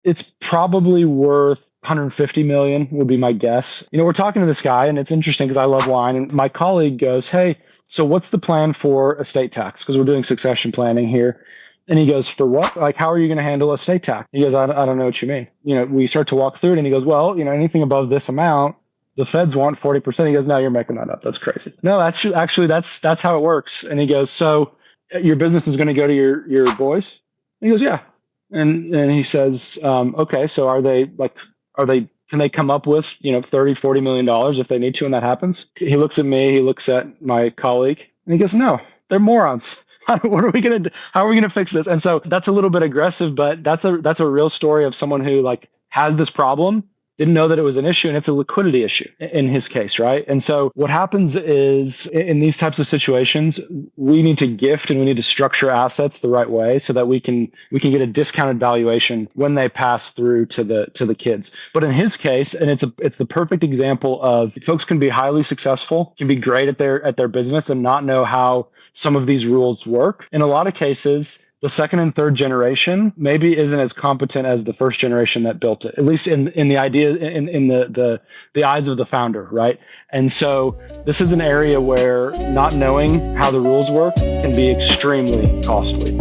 It's probably worth 150 million would be my guess. We're talking to this guy, and it's interesting because I love wine. And my colleague goes, "Hey, so what's the plan for estate tax? Because we're doing succession planning here." And he goes, "For what? Like, how are you going to handle estate tax?" He goes, I don't know what you mean. We start to walk through it, and he goes, "Well, anything above this amount, the feds want 40%. He goes, "No, you're making that up. That's crazy." No, actually, that's how it works. And he goes, "So your business is going to go to your boys?" And he goes, "Yeah." And he says, "Okay, so can they come up with, 30, $40 million if they need to, and that happens?" He looks at me, he looks at my colleague, and he goes, "No, they're morons. What are we going to do? How are we going to fix this?" And so that's a little bit aggressive, but that's a real story of someone who has this problem, didn't know that it was an issue, and it's a liquidity issue in his case, right? And so what happens is in these types of situations, we need to gift and we need to structure assets the right way so that we can get a discounted valuation when they pass through to the kids. But in his case, and it's the perfect example of folks can be highly successful, can be great at their business and not know how some of these rules work. In a lot of cases, the second and third generation maybe isn't as competent as the first generation that built it, at least in the idea, in the eyes of the founder, right? And so this is an area where not knowing how the rules work can be extremely costly.